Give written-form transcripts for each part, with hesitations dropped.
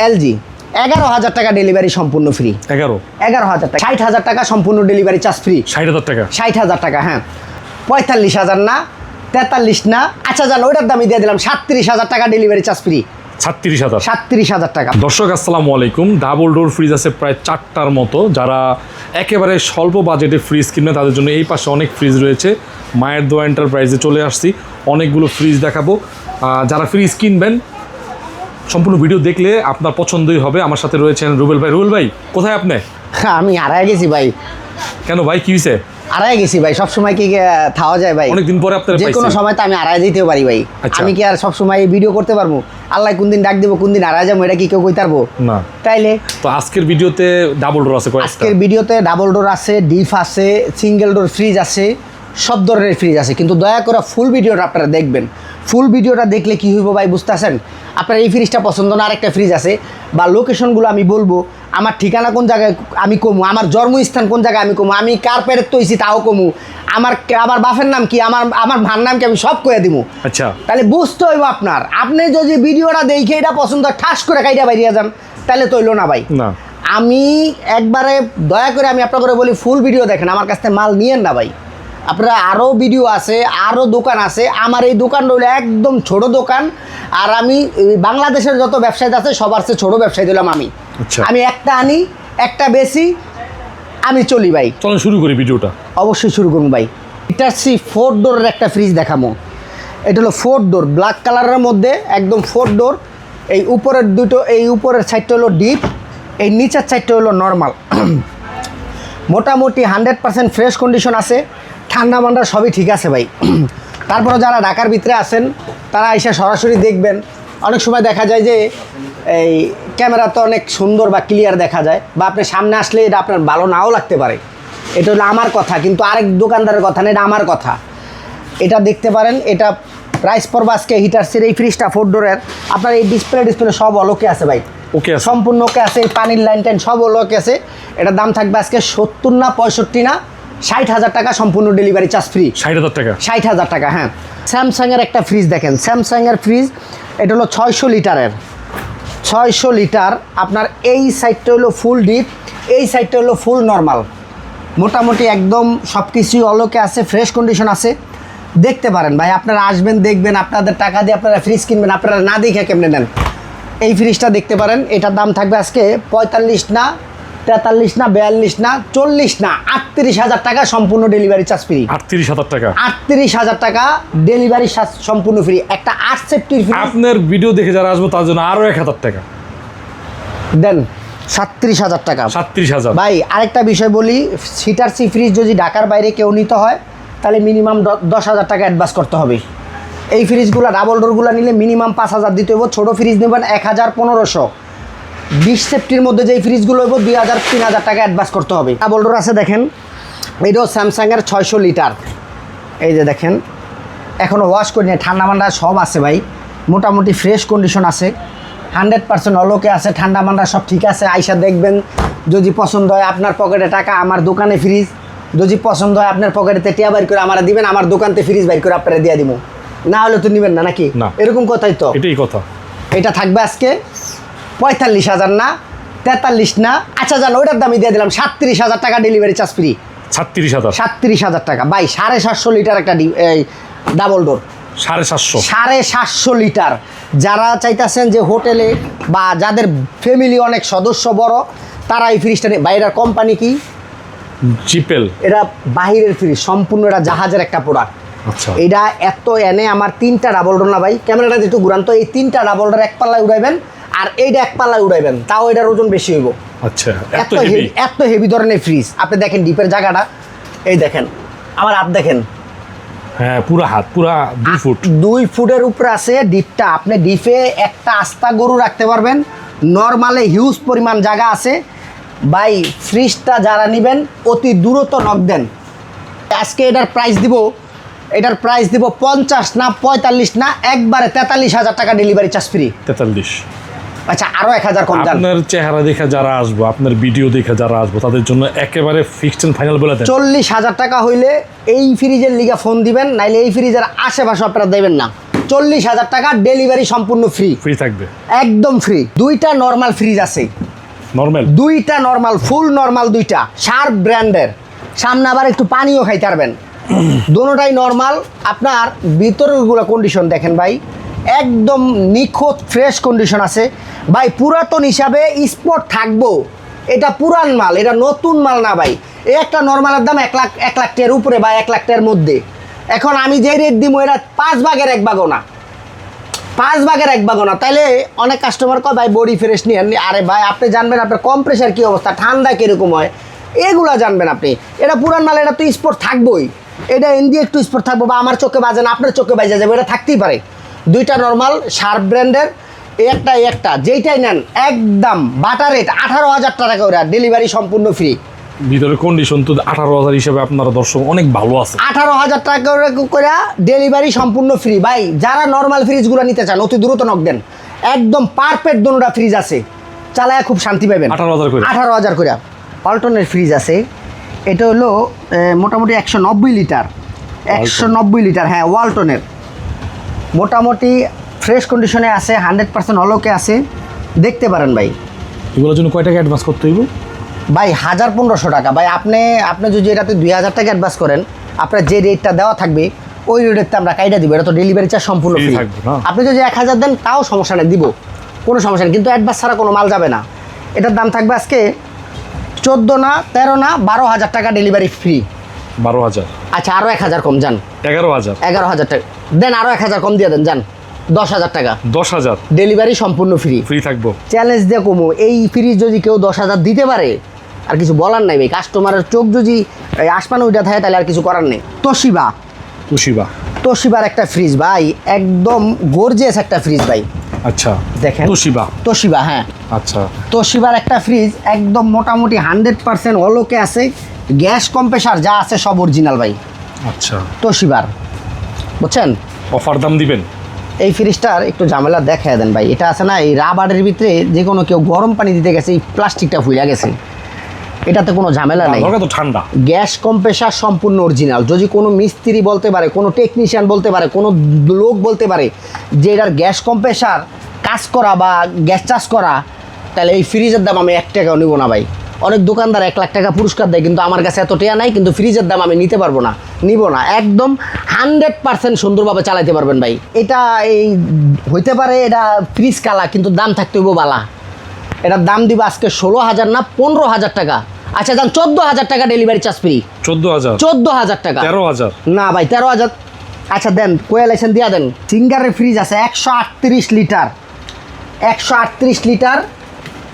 LG 11,000 টাকা delivery সম্পূর্ণ free. 11,000 টাকা, 60,000 টাকা সম্পূর্ণ ডেলিভারি চার্জ ফ্রি। 60,000 টাকা, 60,000 টাকা, হ্যাঁ। 45,000 না, 43 না, আচ্ছা জান ওইটার দামই দিয়ে দিলাম 37,000 টাকা ডেলিভারি চার্জ ফ্রি। 36,000 টাকা। দর্শক আসসালামু আলাইকুম। ডাবল ডোর ফ্রিজ আছে প্রায় 4টার মতো। যারা একেবারে স্বল্প বাজেটে ফ্রিজ কিনবে তাদের জন্য এই পাশে অনেক ফ্রিজ রয়েছে। মায়ের দোয়া এন্টারপ্রাইজে চলে আসছি, অনেকগুলো ফ্রিজ দেখাবো। যারা ফ্রিজ কিনবেন সম্পূর্ণ ভিডিও দেখলে আপনার পছন্দই হবে। আমার সাথে রয়েছেন রুবেল ভাই। রুবেল ভাই কোথায় আপনি? হ্যাঁ আমি হারায় গেছি ভাই। কেন ভাই, কি হয়েছে? হারায় গেছি ভাই, সবসময় কি থাওয়া যায় ভাই? অনেকদিন পরে আপনার যে কোনো সময় তো আমি হারায় যেতেও পারি ভাই। আচ্ছা। আমি কি আর সবসময় ভিডিও করতে পারবো? আল্লাহ কোন দিন ডাক দেবো, কোন দিন হারায় যাবো, এটা কি কেউ কইতে পারবো? না। তাইলে তো আজকের ভিডিওতে ডাবল ডোর আছে কয়েকটা। আজকের ভিডিওতে ডাবল ডোর আছে, ডিপ আছে, সিঙ্গেল ডোর ফ্রিজ আছে, সব ধরনের ফ্রিজ আছে। কিন্তু দয়া করে ফুল ভিডিওটা আপনারা দেখবেন। ফুল ভিডিওটা দেখলে কি হইব ভাই বুঝতেছেন? আপনার এই ফ্রিজটা পছন্দ না, আরেকটা ফ্রিজ আছে, বা লোকেশনগুলো আমি বলবো, আমার ঠিকানা কোন জায়গায় আমি কমু, আমার জন্মস্থান কোন জায়গায় আমি কমু, আমি কার পেরের তৈছি তাও কমু, আমার বাপের নাম কি, আমার ভার নাম কি, আমি সব কয়ে দিব। আচ্ছা, তাহলে বুঝতে হইব আপনার। আপনি যদি ভিডিওটা দেখে এটা পছন্দ ঠাস করে কাইটা বাইরিয়া যান তাহলে তৈল না ভাই। না, আমি একবারে দয়া করে আমি আপনার করে বলি ফুল ভিডিও দেখেন, আমার কাছ থেকে মাল নিয়েন না ভাই। আপনারা আরও ভিডিও আছে, আরও দোকান আছে। আমার এই দোকানটা হলো একদম ছোট দোকান, আর আমি বাংলাদেশের যত ব্যবসায়ী আছে সবার চেয়ে ছোট ব্যবসায়ী দিলাম আমি। আচ্ছা। আমি একটা আনি, একটা বেশি, আমি চলি ভাই। চলেন শুরু করি ভিডিওটা। অবশ্যই শুরু করুন ভাই। এটা 4 ডোরের একটা ফ্রিজ দেখামো। এটা হলো 4 ডোর, ব্ল্যাক কালারের মধ্যে একদম 4 ডোর। এই উপরের দুটো, এই উপরের সাইডটা হলো ডিপ, এই নিচের সাইডটা হলো নর্মাল। মোটামুটি 100% ফ্রেশ কন্ডিশন আছে, ঠান্ডা মান্ডা সবই ঠিক আছে ভাই। তারপরে যারা ঢাকার ভিতরে আছেন তারা এসে সরাসরি দেখবেন। অনেক সময় দেখা যায় যে এই ক্যামেরা তো অনেক সুন্দর বা ক্লিয়ার দেখা যায়, বা আপনি সামনে আসলে এটা আপনার ভালো নাও লাগতে পারে। এটা হলো আমার কথা, কিন্তু আরেক দোকানদারের কথা না, এটা আমার কথা। এটা দেখতে পারেন। এটা প্রাইস পড়বে আজকে হিটারসের এই ফ্রিজটা 4 ডোরের। আপনার এই ডিসপ্লে সব অলোকে আছে ভাই, ওকে আছে, সম্পূর্ণ ওকে আছে। এই পানির লাইন টাইন সব ওকে আছে। এটার দাম থাকবে আজকে 70 না 65 না 60,000 টাকা সম্পূর্ণ ডেলিভারি চার্জ ফ্রি। 60,000 টাকা, 60,000 টাকা, হ্যাঁ। স্যামসাংয়ের একটা ফ্রিজ দেখেন, স্যামসাংয়ের ফ্রিজ। এটা হলো 600 লিটারের, 600 লিটার। আপনার এই সাইডটা হলো ফুল ডিপ, এই সাইডটা হলো ফুল নর্মাল। মোটামুটি একদম সব কিছুই অলোকে আছে, ফ্রেশ কন্ডিশন আছে। দেখতে পারেন ভাই, আপনারা আসবেন দেখবেন, আপনাদের টাকা দিয়ে আপনারা ফ্রিজ কিনবেন, আপনারা না দেখে কেমনে নেন। এই ফ্রিজটা দেখতে পারেন। এটার দাম থাকবে আজকে 45 না 43 না 42 না 40 না 38,000 টাকা সম্পূর্ণ ডেলিভারি চার্জ ফ্রি। 38,000 টাকা, 38,000 টাকা ডেলিভারি চার্জ সম্পূর্ণ ফ্রি। একটা 8 সেফটির ফ্রি। আপনার ভিডিও দেখে যারা আসবো তার জন্য আরো 1,000 টাকা দেন, 37,000 টাকা। 37,000। ভাই আরেকটা বিষয় বলি, হিটারসি ফ্রিজ যদি ঢাকার বাইরে কেউ নিতে হয় তাহলে মিনিমাম 10,000 টাকা অ্যাডভান্স করতে হবে। এই ফ্রিজগুলো ডাবল ডোরগুলো নিলে মিনিমাম 5,000 দিতে হবে। ছোটো ফ্রিজ নেবেন 1,000-1,500। 20 সেফটির মধ্যে যেই ফ্রিজগুলো হইব 2,000-3,000 টাকা অ্যাডভান্স করতে হবে। ডাবল ডোর আছে দেখেন, এটাও স্যামসাংয়ের 600 লিটার। এই যে দেখেন, এখনও ওয়াশ করি না, ঠান্ডা মান্ডা সব আছে ভাই। মোটামুটি ফ্রেশ কন্ডিশন আছে, 100% অলোকে আছে, ঠান্ডা মান্ডা সব ঠিক আছে। আইসা দেখবেন, যদি পছন্দ হয় আপনার পকেটে টাকা, আমার দোকানে ফ্রিজ। যদি পছন্দ হয় আপনার পকেটে টিয়া বাইর করে আমার দিবেন, আমার দোকানতে ফ্রিজ বাইর করে আপনারা দিয়ে দিব। না হলে তো নেবেন না, নাকি? না, এরকম কথাই তো। এটাই কথা। এটা থাকবে আজকে 45,000 না 43 না, আচ্ছা জান ওইটার দামই দিয়ে দিলাম 37,000 টাকা ডেলিভারি চার্জ ফ্রি। 36,000, 37,000 টাকা ভাই। 750 লিটার একটা ডাবল ডোর, 750, 750 লিটার। যারা চাইতেছেন যে হোটেলে বা যাদের ফ্যামিলি অনেক সদস্য বড়, তারা এই ফ্রিজটা নিয়ে। বাইরের কোম্পানি কি? জিপেল। এরা বাহিরের ফ্রিজ, সম্পূর্ণ এটা জাহাজের একটা প্রোডাক্ট। আচ্ছা, এটা এত এনে আমার 3টা ডাবল ডোর না ভাই, ক্যামেরাটা যেহেতু ঘুরান তো, এই 3টা ডাবল ডোর এক পাল্লায় উড়াইবেন, আর এইটা এক পাল্লায় উড়াইবেন, তাও এটার ওজন বেশি হইব। আচ্ছা, এত হেভি ধরনের ফ্রিজ। আপনি দেখেন ডিপের জায়গাটা, এই দেখেন আমার হাত দেখেন, হ্যাঁ পুরা হাত, পুরা 2 ফুট, 2 ফুটের উপরে আছে ডিপটা। আপনি ডিপে একটা আস্তা গরু রাখতে পারবেন, নর্মালে হিউজ পরিমাণ জায়গা আছে ভাই। ফ্রিজটা যারা নেবেন অতি দ্রুত নক দেন। আজকে এটার প্রাইস দিব 50 না 45 না একবারে 43,000 টাকা ডেলিভারি চার্জ ফ্রি। 43। আচ্ছা আরো 1,000 কম দেন। আপনার চেহারা দেখে যারা আসবো, আপনার ভিডিও দেখে যারা আসবো তাদের জন্য একেবারে ফিক্সড এন্ড ফাইনাল বলে দেন। 40,000 টাকা হইলে এই ফ্রিজের লিগা ফোন দিবেন, নাইলে এই ফ্রিজের আশেপাশে আপনারা দেবেন না। 40,000 টাকা, ডেলিভারি সম্পূর্ণ ফ্রি। ফ্রি থাকবে একদম ফ্রি। দুইটা নর্মাল ফ্রিজ আছে, নরমাল দুইটা নর্মাল, ফুল নর্মাল দুইটা, শার্প ব্র্যান্ডের। সামনে আবার একটু পানিও খাইতে পারবেন। দুটোটাই নর্মাল। আপনার ভিতরেরগুলো কন্ডিশন দেখেন ভাই, একদম নিখুঁত ফ্রেশ কন্ডিশন আছে ভাই। পুরাতন হিসাবে স্পট থাকবো, এটা পুরান মাল, এটা নতুন মাল না ভাই। এই একটা নর্মালের দাম 1 লাখ টাকার উপরে বা 1 লাখ টাকার মধ্যে। এখন আমি যে রেট দিব এটা 5 ভাগের 1 ভাগও না, 5 ভাগের 1 ভাগও না। তাইলে অনেক কাস্টমার কয় ভাই বডি ফ্রেশ নিয়ে, আরে ভাই আপনি জানবেন আপনার কম্প্রেসার কী অবস্থা, ঠান্ডা কীরকম হয়, এগুলা জানবেন আপনি। এটা পুরান মাল, এটা তো স্পট থাকবোই। এটা এনডি একটু স্পট থাকবো, বা আমার চোখে বাজে না আপনার চোখে বাজে যাবে, এটা থাকতেই পারে। দুইটা নর্মাল শার্প ব্র্যান্ডের, একটা যেইটাই নেন একদম বাটার রেট 18,000 টাকা করে, ডেলিভারি সম্পূর্ণ ফ্রি। ভিতরে কন্ডিশন তো 18,000 হিসেবে আপনারা দর্শক অনেক ভালো আছে। 18,000 টাকা করে ডেলিভারি সম্পূর্ণ ফ্রি ভাই। যারা নর্মাল ফ্রিজগুলো নিতে চান অতি দ্রুত নক দেন, একদম পারফেক্ট দুটোটা ফ্রিজ আছে, চালায় খুব শান্তি পাবেন। 18,000 করে 18,000 করে। ওয়ালটনের ফ্রিজ আছে, এটা হলো মোটামুটি 190 লিটার, 190 লিটার, হ্যাঁ ওয়ালটনের। মোটামুটি ফ্রেশ কন্ডিশনে আছে, 100% অলকে আছে, দেখতে পারেন ভাই। এগুলোর জন্য কয় টাকা অ্যাডভান্স করতে হইব ভাই 1,500 টাকা ভাই। আপনি যদি এটাতে 2,000 টাকা অ্যাডভান্স করেন, আপনার যে রেটটা দেওয়া থাকবে ওই রেটটা আমরা কাইটা দিব। এটা তো ডেলিভারি চার্জ সম্পূর্ণ Free ফ্রি। থাকবে না? আপনি যদি 1,000 দেন তাও সমস্যা নেই, দিব, কোনো সমস্যা নেই, কিন্তু অ্যাডভান্স ছাড়া কোনো মাল যাবে না। এটার দাম থাকবে আজকে 14 না 13 না 12,000 টাকা, ডেলিভারি ফ্রি। 12,000, আচ্ছা আরও 1,000 কম যান, 11,000, 11,000 টাকা দেন, আরও 1,000 কম দিয়ে দেন, যান 10,000 টাকা, 10,000 ডেলিভারি সম্পূর্ণ ফ্রি। ফ্রি থাকবো। চ্যালেঞ্জ দিয়ে কমো, এই ফ্রিজ যদি কেউ 10,000 দিতে পারে আর কিছু বলার নাই ভাই। কাস্টমারের চোখ যদি আসমান ওইটা থাকে তাহলে আর কিছু করার নেই। তোশিবার একটা ফ্রিজ ভাই, একদম গর্জিয়াস একটা ফ্রিজ ভাই। আচ্ছা দেখেন তোশিবা, হ্যাঁ আচ্ছা তোশিবার একটা ফ্রিজ, একদম মোটামুটি 100% অলকে আছে, গ্যাস কম্প্রেসার যা আছে সব অরিজিনাল ভাই। আচ্ছা তোশিবার, বুঝছেন? অফার দাম দিবেন? এই ফ্রিজটার একটু ঝামেলা দেখায় দেন ভাই। এটা আছে না, এই রাবারের ভিতরে যে কোনো কেউ গরম পানি দিতে গেছে এই প্লাস্টিকটা ফুলে গেছে, এটাতে কোনো ঝামেলা নেই। তো ঠান্ডা, গ্যাস কম্প্রেসার সম্পূর্ণ অরিজিনাল। যদি কোনো মিস্ত্রি বলতে পারে, কোনো টেকনিশিয়ান বলতে পারে, কোনো লোক বলতে পারে যে এটার গ্যাস কম্প্রেসার কাজ করা বা গ্যাস চার্জ করা, তাহলে এই ফ্রিজের দাম আমি 1 টাকাও নিব না ভাই। অনেক দোকানদার 1 লাখ টাকা পুরস্কার দেয়, কিন্তু আমার কাছে এত টাকা নাই, কিন্তু ফ্রিজের দাম আমি নিতে পারবো না, নিব না। একদম 100% সুন্দরভাবে চালাতে পারবেন ভাই। এটা এই হইতে পারে এটা ফ্রিজ কালা, কিন্তু দাম থাকতে হইব বালা। এটার দাম দিব আজকে 16,000 না 15,000 টাকা। আচ্ছা যান 14,000 টাকা, ডেলিভারি চার্জ ফ্রি। 14,000 টাকা, 13,000 না ভাই 13,000। আচ্ছা দেন, কোয়ালাইসেন দিয়া দেন। সিঙ্গারের ফ্রিজ আছে 138 লিটার, 138 লিটার,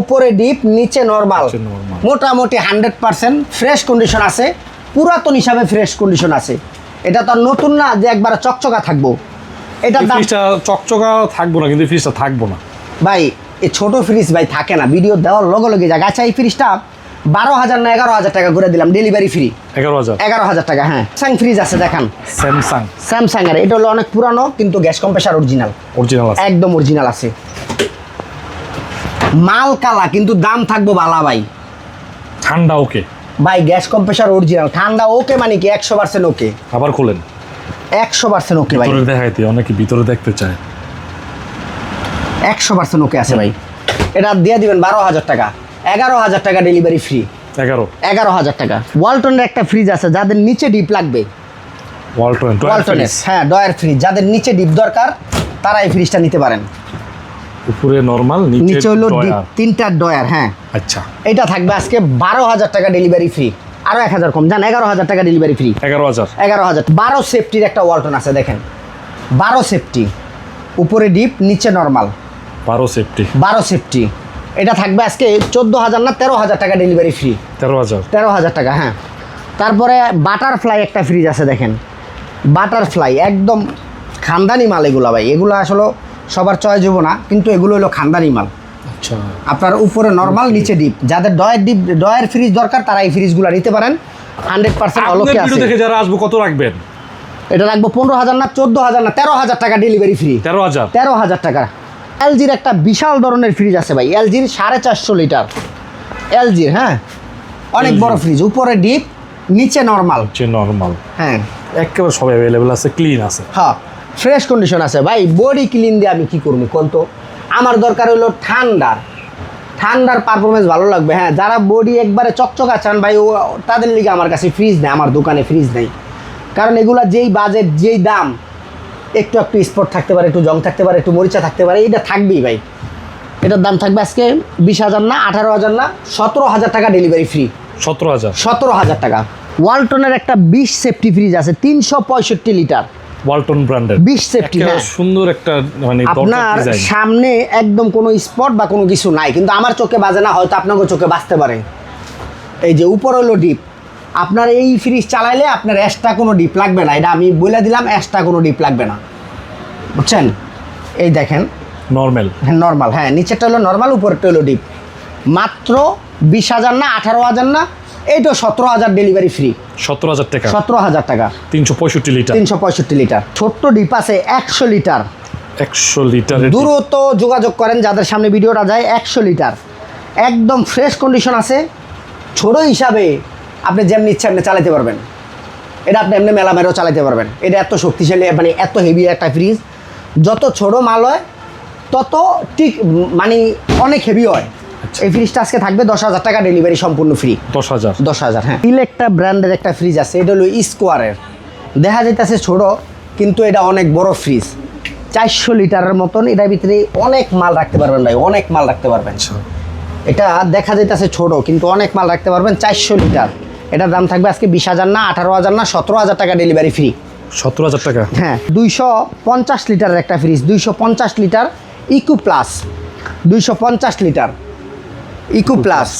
উপরে ডিপ নিচে নর্মাল, মোটামুটি 100% ফ্রেশ কন্ডিশন আছে, পুরাতন হিসাবে ফ্রেশ কন্ডিশন আছে। এটা তো আর নতুন না যে একবার চকচকা থাকবো। এটার দাম ফ্রিজটা চকচকা থাকবো না, কিন্তু ফ্রিজটা থাকবো না ভাই। এই ছোট ফ্রিজ ভাই থাকে না, ভিডিও দেওয়ার লগে লগে যায়। আচ্ছা এই ফ্রিজটা 12,000 না 11,000 টাকা করে দিলাম, ডেলিভারি ফ্রি। 11,000 টাকা, হ্যাঁ। স্যামসাং ফ্রিজ আছে দেখেন, স্যামসাং এর। এটা হলো অনেক পুরানো, কিন্তু গ্যাস কম্প্রেসার অরিজিনাল আছে, একদম অরিজিনাল আছে। মাল কালা, কিন্তু দাম থাকবো বালা ভাই। ঠান্ডা ওকে ভাই, গ্যাস কম্প্রেসার অরিজিনাল, ঠান্ডা ওকে, মানে কি 100% ওকে। আবার খোলেন, 100% ওকে ভাই। ভিতরে দেখাইতে অনেকে ভিতরে দেখতে চায়। 100% ওকে আছে ভাই। এটা দিয়ে দিবেন 12,000 টাকা, 11,000 টাকা ডেলিভারি ফ্রি। 11,000 টাকা। ওয়ালটনের একটা ফ্রিজ আছে যাদের নিচে ডিপ লাগবে, ওয়ালটনের, হ্যাঁ ডয়ার ফ্রিজ, যাদের নিচে ডিপ দরকার তারা এই ফ্রিজটা নিতে পারেন। উপরে নরমাল, নিচে হলো ডিপ, 3টা ডয়ার, হ্যাঁ। আচ্ছা এটা থাকবে আজকে 12,000 টাকা, ডেলিভারি ফ্রি। আরো 1,000 কম যান, 11,000 টাকা ডেলিভারি ফ্রি। 11,000। 12 সেফটির একটা ওয়ালটন আছে দেখেন, 12 সেফটি, উপরে ডিপ নিচে নরমাল, 12 সেফটি। এটা থাকবে আজকে 14,000 না 13,000 টাকা, ডেলিভারি ফ্রি। 13,000 টাকা, হ্যাঁ। তারপরে বাটারফ্লাই একটা ফ্রিজ আছে দেখেন, বাটারফ্লাই একদম খানদানি মাল এগুলো ভাই। এগুলো আসলে সবার চয়েস হবো না, কিন্তু এগুলো হলো খানদানি মাল। আচ্ছা, আপনার উপরে নরমাল নিচে ডিপ, যাদের ডয়ের ফ্রিজ দরকার তারা এই ফ্রিজগুলো নিতে পারেন। 100% অলকে আছে। দেখে যারা আসবো কত রাখবেন? এটা রাখবো 15,000 না 14,000 না 13,000 টাকা, ডেলিভারি ফ্রি। 13,000 টাকা। এলজির একটা বিশাল ধরনের ফ্রিজ আছে ভাই, এলজির 450 লিটার, এলজির, হ্যাঁ অনেক বড় ফ্রিজ, উপরে ডিপ নিচে নরমাল, নরমাল, হ্যাঁ একেবারে সব অ্যাভেলেবল আছে, ক্লিন আছে। হ্যাঁ ফ্রেশ কন্ডিশন আছে ভাই। বডি ক্লিন দিয়ে আমি কি করবো কোন তো, আমার দরকার হলো ঠান্ডার পারফরমেন্স ভালো লাগবে। হ্যাঁ, যারা বডি একবারে চকচকা চান ভাই, ও তাদের লিগে আমার কাছে ফ্রিজ নেই, আমার দোকানে ফ্রিজ নেই। কারণ এগুলা যেই বাজেট যেই দাম, একটু স্পট থাকতে পারে, একটু জং থাকতে পারে, একটু মরিচা থাকতে পারে, এটা থাকবেই ভাই। এটার দাম থাকবে আজকে 20,000 না, 18,000 না, 17,000 টাকা ডেলিভারি ফ্রি। 17,000 17,000 টাকা। ওয়ালটনের একটা 20 সেফটি ফ্রিজ আছে 365 লিটার, ওয়ালটন ব্র্যান্ডের 20 সেফটি। হ্যাঁ, সুন্দর একটা মানে আপনার ডিজাইন। সামনে একদম কোনো স্পট বা কোনো কিছু নাই, কিন্তু আমার চোখে বাজে না, হয়তো আপনাকে চোখে বাজতে পারে। এই যে উপর হলো ডিপ, আপনার এই ফ্রিজ চালাইলে আপনার এক্সট্রা কোনো ডিপ লাগবে না, এটা আমি বলে দিলাম, এক্সট্রা কোনো ডিপ লাগবে না, বুঝছেন? এই দেখেন নরমাল, হ্যাঁ নর্মাল, হ্যাঁ নিচেরটা হলো নর্মাল, উপরেরটা হলো ডিপ। মাত্র 20,000 না, 18,000 না, এইটা 17,000 ডেলিভারি ফ্রি। 17,000 টাকা, 17,000 টাকা, 365 লিটার। 365 লিটার। ছোট্ট ডিপ আছে 100 লিটার। 100 লিটার। দ্রুত যোগাযোগ করেন যাদের সামনে ভিডিওটা যায়। 100 লিটার একদম ফ্রেশ কন্ডিশন আছে। ছোট হিসাবে আপনি যেমনি ইচ্ছা এমনি চালাতে পারবেন, এটা আপনি এমনি মেলা মেরেও চালাতে পারবেন। এটা এত শক্তিশালী, মানে এত হেভি একটা ফ্রিজ। যত ছোট মাল হয় তত ঠিক মানে অনেক হেভি হয়। এই ফ্রিজটা আজকে থাকবে 10,000 টাকা ডেলিভারি সম্পূর্ণ ফ্রি। 10,000। 10,000, হ্যাঁ। ইলেকট্রা ব্র্যান্ডের একটা ফ্রিজ আছে, এটা হলো স্কোয়ারের। দেখা যাইতেছে ছোট, কিন্তু এটা অনেক বড় ফ্রিজ। 400 লিটারের মতন, এটার ভিতরে অনেক মাল রাখতে পারবেন ভাই, অনেক মাল রাখতে পারবেন। এটা দেখা যাইতেছে ছোট, কিন্তু অনেক মাল রাখতে পারবেন। 400 লিটার, এটার দাম থাকবে আজকে 20,000 না, 18,000 না, 17,000 টাকা ডেলিভারি ফ্রি। 17,000 টাকা। হ্যাঁ, 250 লিটারের একটা fridge, 250 litre eco plus, 250 litre eco plus.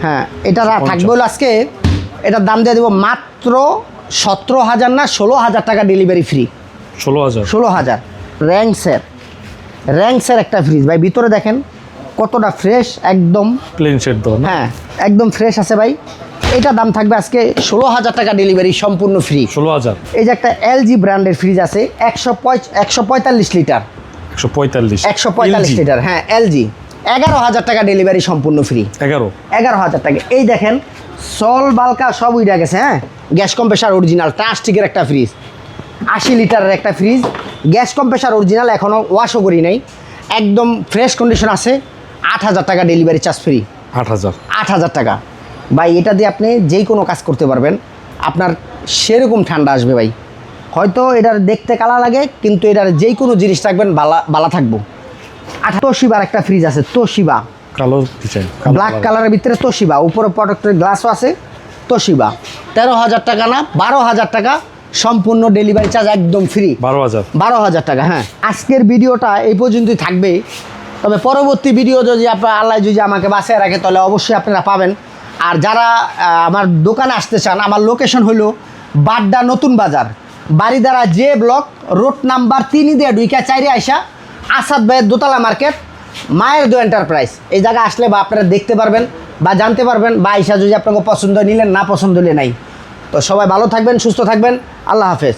হ্যাঁ, এটা থাকবে হলো আজকে, এটার দাম দিয়ে দেবো মাত্র 17,000 না, 16,000 টাকা ডেলিভারি ফ্রি। 16,000। 16,000। র্যাঙ্কসের একটা ফ্রিজ ভাই, ভিতরে দেখেন কতটা ফ্রেশ, একদম প্লেন শেড দাও না? হ্যাঁ, একদম ফ্রেশ আছে ভাই। এটা দাম থাকবে আজকে 16,000 টাকা ডেলিভারি সম্পূর্ণ ফ্রি। 16,000। এই যে একটা এলজি ব্র্যান্ডের ফ্রিজ আছে 145 লিটার, 145। 145 লিটার, হ্যাঁ এলজি, 11,000 টাকা ডেলিভারি সম্পূর্ণ ফ্রি। 11,000 টাকা। এই দেখেন সল বালকা সব উইডা গেছে। হ্যাঁ, গ্যাস কম্প্রেসার অরিজিনাল ট্রাস্টিকের একটা ফ্রিজ, 80 লিটারের একটা ফ্রিজ, গ্যাস কম্প্রেসার অরিজিনাল, এখনও ওয়াশও করি নাই, একদম ফ্রেশ কন্ডিশন আছে। 8,000 টাকা ডেলিভারি চার্জ ফ্রি। 8,000। 8,000 টাকা ভাই। এটা দিয়ে আপনি যেই কোনো কাজ করতে পারবেন, আপনার সেরকম ঠান্ডা আসবে ভাই। হয়তো এটার দেখতে কালা লাগে, কিন্তু এটার যেই কোনো জিনিস রাখবেন বালা থাকবো। তোশিবার একটা ফ্রিজ আছে, তোশিবা, কালো ডিজাইন, ব্ল্যাক কালারের ভিতরে তোশিবা, উপরে প্রোটেক্টর গ্লাসও আছে। তোশিবা 13,000 টাকা না, 12,000 টাকা সম্পূর্ণ ডেলিভারি চার্জ একদম ফ্রি। 12,000 টাকা। হ্যাঁ, আজকের ভিডিওটা এই পর্যন্তই থাকবে। তবে পরবর্তী ভিডিও যদি আপনার আল্লাহ যদি আমাকে বাঁচিয়ে রাখে, তাহলে অবশ্যই আপনারা পাবেন। আর যারা আমার দোকানে আসতে চান, আমার লোকেশন হলো বাড্ডা নতুন বাজার, বাড়িদারা যে ব্লক, রোড নাম্বার 3 দিয়ে 2-4 আইসা আসাদ ভাইয়ের দোতলা মার্কেট, মায়ের দো এন্টারপ্রাইজ। এই জায়গা আসলে বা আপনারা দেখতে পারবেন বা জানতে পারবেন, বা আইসা যদি আপনাকে পছন্দ নিলেন, না পছন্দ হলে নাই। তো সবাই ভালো থাকবেন, সুস্থ থাকবেন, আল্লাহ হাফেজ।